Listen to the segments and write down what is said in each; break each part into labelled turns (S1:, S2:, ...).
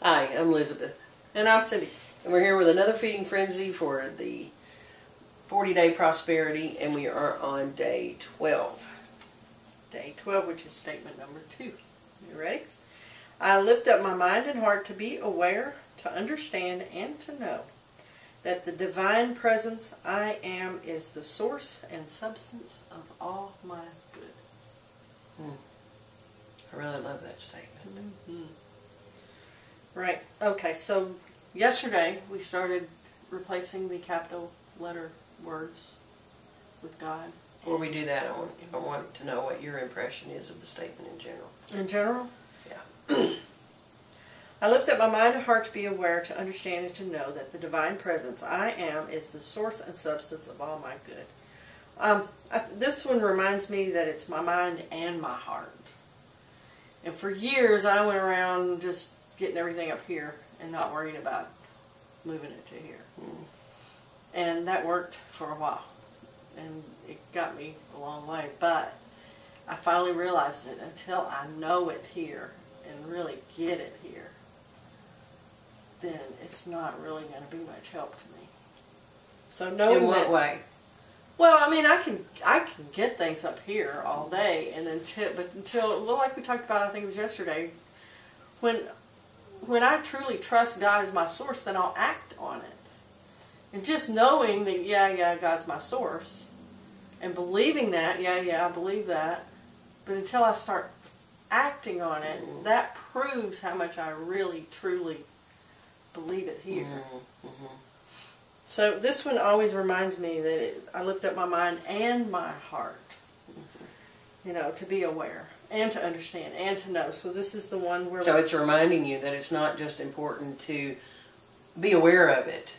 S1: Hi, I'm Elizabeth.
S2: And I'm Cindy.
S1: And we're here with another Feeding Frenzy for the 40-day prosperity, and we are on day 12.
S2: Day 12, which is statement number 2. You ready? I lift up my mind and heart to be aware, to understand, and to know that the divine presence I am is the source and substance of all my good.
S1: I really love that statement.
S2: Right. Okay, so yesterday we started replacing the capital letter words with God.
S1: Before we do that, I want to know what your impression is of the statement in general.
S2: In general?
S1: Yeah.
S2: I lift up my mind and heart to be aware, to understand, and to know that the divine presence I am is the source and substance of all my good. This one reminds me that it's my mind and my heart. And for years I went around just getting everything up here and not worrying about moving it to here. And that worked for a while. And it got me a long way. But I finally realized that until I know it here and really get it here, then it's not really going to be much help to me. So knowing
S1: In what
S2: that,
S1: way?
S2: well, I mean, I can get things up here all day, and until well, like we talked about, I think it was yesterday, when I truly trust God as my source, then I'll act on it. And just knowing that, yeah, God's my source, and believing that, yeah, I believe that, but until I start acting on it, that proves how much I really, truly believe it here. So this one always reminds me that I lift up my mind and my heart, you know, to be aware and to understand and to know. So this is the one where...
S1: So it's reminding you that it's not just important to be aware of it,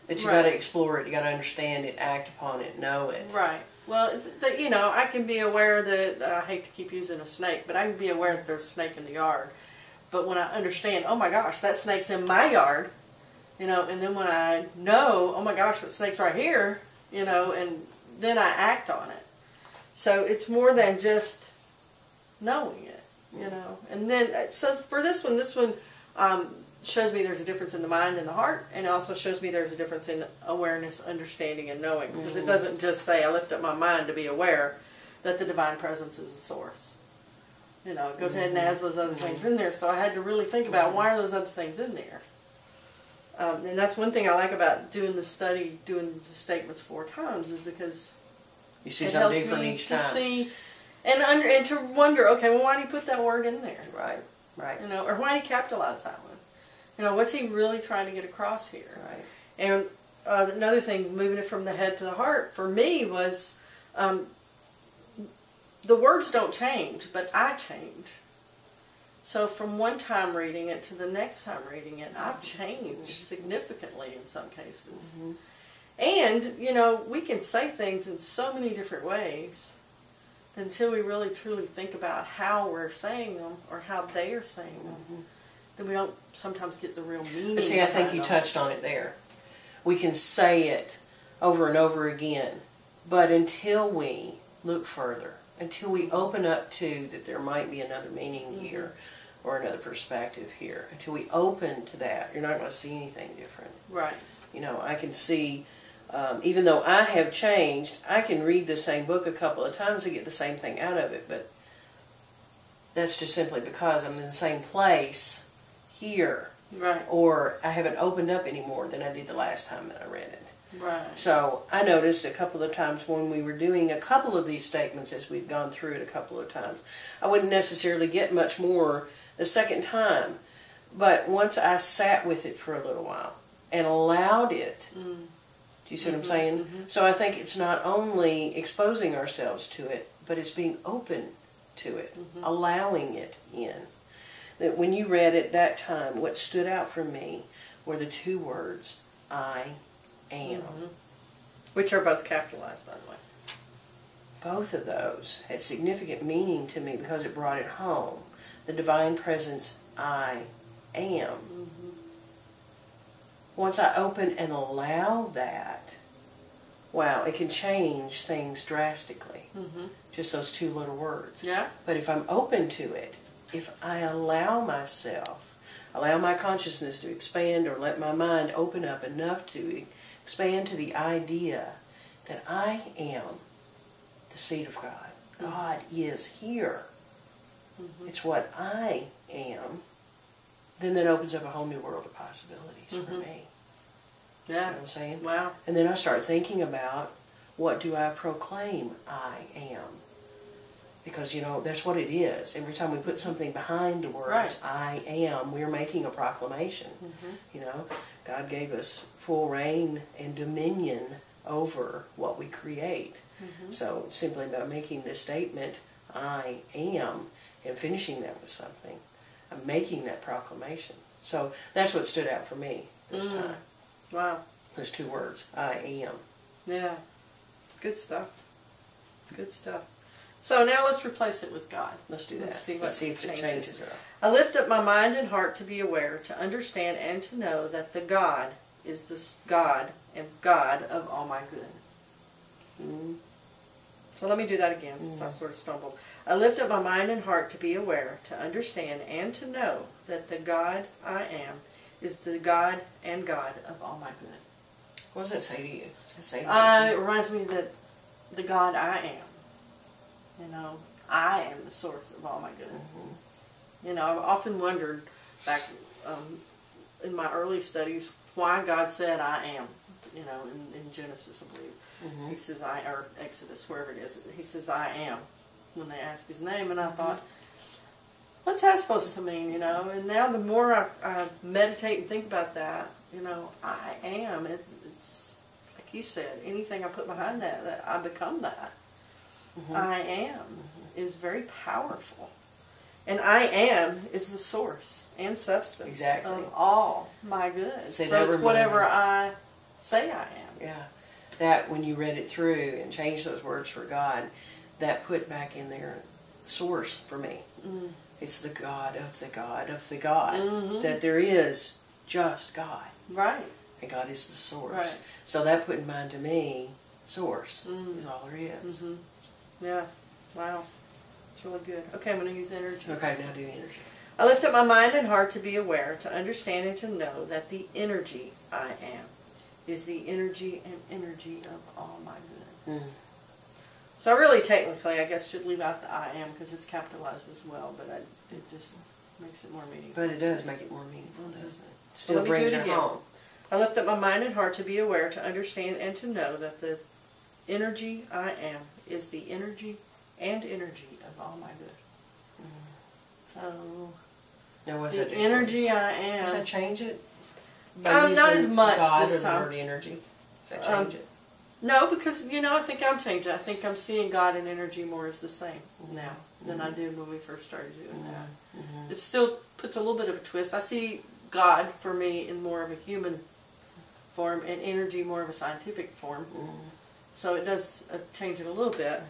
S1: that you got to explore it, you got to understand it, act upon it, know it.
S2: Right. Well, you know, I can be aware that, I hate to keep using a snake, but I can be aware that there's a snake in the yard. But when I understand, oh my gosh, that snake's in my yard, you know, and then when I know, oh my gosh, that snake's right here, you know, and then I act on it. So it's more than just knowing it, you know. And then, so for this one shows me there's a difference in the mind and the heart, and it also shows me there's a difference in awareness, understanding, and knowing. Because it doesn't just say, I lift up my mind to be aware that the divine presence is the source. You know, it goes ahead and adds those other things in there. So I had to really think about, why are those other things in there? And that's one thing I like about doing the study, doing the statements 4 times, is because
S1: You see something different each time.
S2: To see and to wonder, okay, well, why did he put that word in there?
S1: Right.
S2: You know, or why did he capitalize that one? You know, what's he really trying to get across here?
S1: Right.
S2: And another thing, moving it from the head to the heart, for me was the words don't change, but I change. So from one time reading it to the next time reading it, I've changed significantly in some cases. And, you know, we can say things in so many different ways until we really truly think about how we're saying them or how they are saying them. Then we don't sometimes get the real meaning.
S1: But see, I think you touched on it there. We can say it over and over again, but until we look further, until we open up to that there might be another meaning here or another perspective here, until we open to that, you're not going to see anything different.
S2: Right.
S1: You know, I can see, even though I have changed, I can read the same book a couple of times and get the same thing out of it, but that's just simply because I'm in the same place here.
S2: Right.
S1: Or I haven't opened up any more than I did the last time that I read it.
S2: Right.
S1: So I noticed a couple of times when we were doing a couple of these statements, as we'd gone through it a couple of times, I wouldn't necessarily get much more the second time. But once I sat with it for a little while and allowed it, do you see what I'm saying? So I think it's not only exposing ourselves to it, but it's being open to it, allowing it in. That when you read it that time, what stood out for me were the 2 words, I am.
S2: Which are both capitalized, by the way.
S1: Both of those had significant meaning to me because it brought it home. The divine presence, I am. Once I open and allow that, wow, it can change things drastically. Just those 2 little words.
S2: Yeah.
S1: But if I'm open to it, if I allow myself, allow my consciousness to expand, or let my mind open up enough to expand to the idea that I am the seed of God. God is here. It's what I am. Then that opens up a whole new world of possibilities for me.
S2: Yeah.
S1: You know what I'm saying?
S2: Wow.
S1: And then I start thinking about, what do I proclaim I am? Because, that's what it is. Every time we put something behind the words, I am, we're making a proclamation. God gave us full reign and dominion over what we create. So simply by making this statement, I am, and finishing that with something, I'm making that proclamation. So that's what stood out for me this time.
S2: Wow.
S1: Those 2 words, I am.
S2: Yeah. Good stuff. Good stuff. So now let's replace it with God.
S1: Let's do that.
S2: Let's
S1: see if it changes it up.
S2: I lift up my mind and heart to be aware, to understand, and to know that the God is the God and God of all my good. So let me do that again, since I sort of stumbled. I lift up my mind and heart to be aware, to understand, and to know that the God I am is the God and God of all my good.
S1: What does that say to you? Does that say to you?
S2: It reminds me that the God I am. I am the source of all my good. I've often wondered back in my early studies why God said I am. In Genesis, I believe. He says or Exodus, wherever it is. He says I am when they ask his name. And I thought, what's that supposed to mean, And now the more I meditate and think about that, I am. It's like you said, anything I put behind that I become that. I am is very powerful. And I am is the source and substance of all my good. So it's whatever I say I am.
S1: Yeah. That, when you read it through and changed those words for God, that put back in there source for me. It's the God of the God of the God. That there is just God.
S2: Right.
S1: And God is the source.
S2: Right.
S1: So that put in mind to me, source is all there is.
S2: Yeah. Wow. It's really good. Okay, I'm going to use energy.
S1: Okay, now do energy.
S2: I lift up my mind and heart to be aware, to understand and to know that the energy I am is the energy and energy of all my good. So I really technically, I guess, should leave out the I am because it's capitalized as well, but it just makes it more meaningful.
S1: But it does make it more meaningful, doesn't it? Still brings it home.
S2: I lift up my mind and heart to be aware, to understand and to know that the energy I am is the energy and energy of all my good. So,
S1: now, was
S2: the energy I am.
S1: Does that change it?
S2: Not as much
S1: God
S2: this time.
S1: Or the word energy? Does that change it?
S2: No, because, I think I'm changing. I think I'm seeing God and energy more as the same now than I did when we first started doing that. It still puts a little bit of a twist. I see God, for me, in more of a human form and energy more of a scientific form. So it does change it a little bit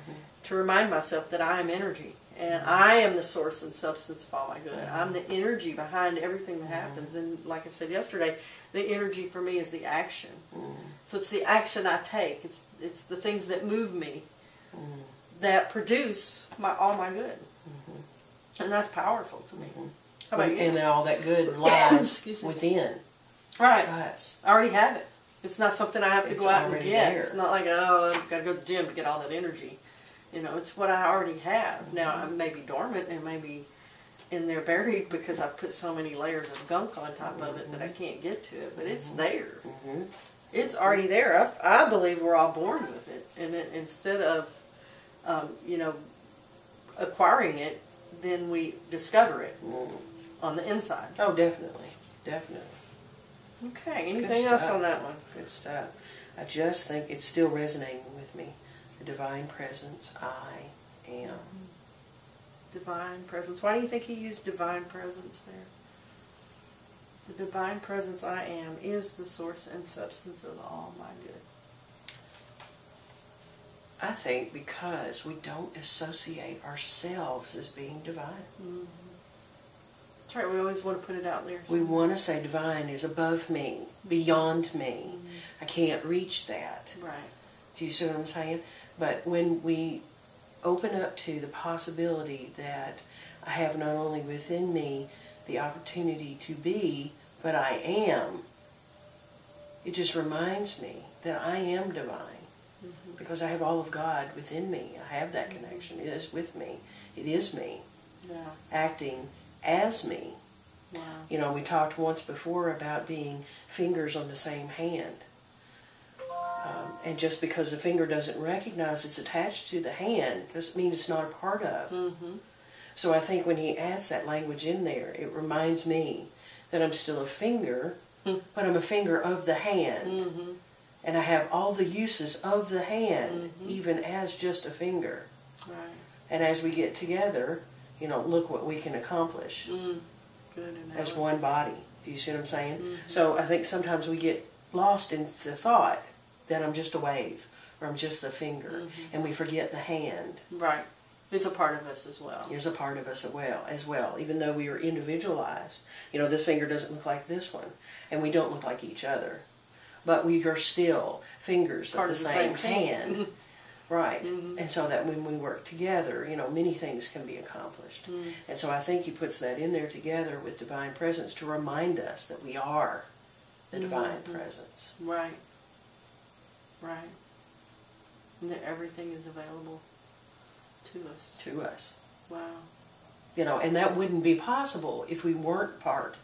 S2: to remind myself that I am energy. And I am the source and substance of all my good. I'm the energy behind everything that happens. And like I said yesterday, the energy for me is the action. So it's the action I take. It's the things that move me that produce all my good. And that's powerful to me. How about you?
S1: And all that good lies within us.
S2: I already have it. It's not something I have to go out and get.
S1: There.
S2: It's not like, I've got to go to the gym to get all that energy. It's what I already have. Now, I may be dormant and maybe in there buried because I've put so many layers of gunk on top of it that I can't get to it. But it's there. It's already there. I believe we're all born with it. And instead of, acquiring it, then we discover it on the inside.
S1: Oh, definitely. Definitely.
S2: Okay, anything else on that one?
S1: Good stuff. I just think it's still resonating with me. The divine presence, I am.
S2: Divine presence. Why do you think he used divine presence there? The divine presence I am is the source and substance of all my good.
S1: I think because we don't associate ourselves as being divine.
S2: That's right, we always want to put it out there.
S1: We want to say divine is above me, beyond me. I can't reach that.
S2: Right.
S1: Do you see what I'm saying? But when we open up to the possibility that I have not only within me the opportunity to be, but I am. It just reminds me that I am divine because I have all of God within me. I have that connection. It is with me. It is me.
S2: Yeah.
S1: Acting as me.
S2: Wow.
S1: You know, we talked once before about being fingers on the same hand. And just because the finger doesn't recognize it's attached to the hand doesn't mean it's not a part of.
S2: Mm-hmm.
S1: So I think when he adds that language in there, it reminds me that I'm still a finger, but I'm a finger of the hand.
S2: Mm-hmm.
S1: And I have all the uses of the hand, even as just a finger.
S2: Right.
S1: And as we get together, you know, look what we can accomplish
S2: Good
S1: as
S2: analogy.
S1: one body. Do you see what I'm saying?
S2: Mm-hmm.
S1: So I think sometimes we get lost in the thought that I'm just a wave, or I'm just the finger, and we forget the hand
S2: Right. It's a part of us as well.
S1: is a part of us as well, even though we are individualized. You know, this finger doesn't look like this one, and we don't look like each other. But we are still fingers
S2: Part
S1: of the
S2: of the
S1: same
S2: same
S1: hand. Right.
S2: Mhm.
S1: And so that when we work together, you know, many things can be accomplished. And so I think he puts that in there together with divine presence to remind us that we are the divine presence.
S2: Right. Right. And that everything is available to us.
S1: To us.
S2: Wow.
S1: You know, and that wouldn't be possible if we weren't part.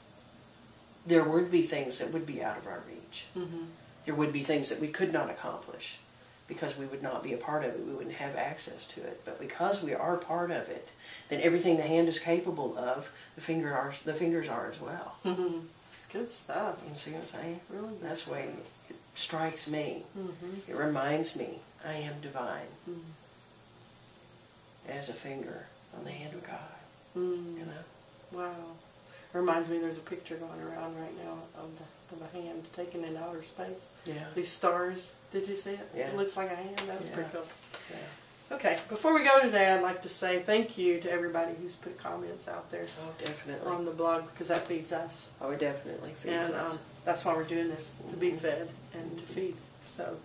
S1: There would be things that would be out of our reach.
S2: Mm-hmm.
S1: There would be things that we could not accomplish because we would not be a part of it. We wouldn't have access to it. But because we are part of it, then everything the hand is capable of, the fingers are as well.
S2: Mm-hmm. Good stuff.
S1: You see what I'm saying?
S2: Really good
S1: That's the way
S2: stuff.
S1: it strikes me.
S2: Mm-hmm.
S1: It reminds me I am divine
S2: Mm-hmm.
S1: as a finger on the hand of God.
S2: Mm.
S1: You know?
S2: Wow. Reminds me there's a picture going around right now of a hand taken in outer space.
S1: Yeah.
S2: These stars. Did you see it?
S1: Yeah.
S2: It looks like a hand. That was
S1: Yeah.
S2: pretty cool.
S1: Yeah.
S2: Okay, before we go today, I'd like to say thank you to everybody who's put comments out there
S1: Oh, definitely.
S2: on the blog because that feeds us.
S1: Oh, it definitely feeds
S2: And
S1: us.
S2: that's why we're doing this, to be fed and to feed. So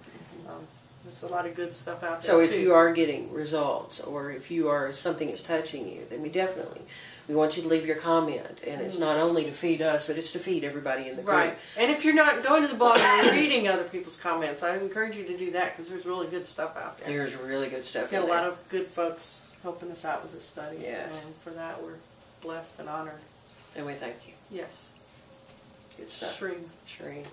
S2: there's a lot of good stuff out there.
S1: So if
S2: too.
S1: you are getting results, or if you are something is touching you, then we want you to leave your comment. And it's not only to feed us, but it's to feed everybody in the group.
S2: Right. And if you're not going to the blog and reading other people's comments, I encourage you to do that because there's really good stuff out there.
S1: There's really good stuff
S2: Got
S1: in
S2: a
S1: there.
S2: lot of good folks helping us out with this study.
S1: Yes.
S2: And for that, we're blessed and honored.
S1: And we thank you.
S2: Yes.
S1: Good stuff.
S2: Shreen.
S1: Shereen.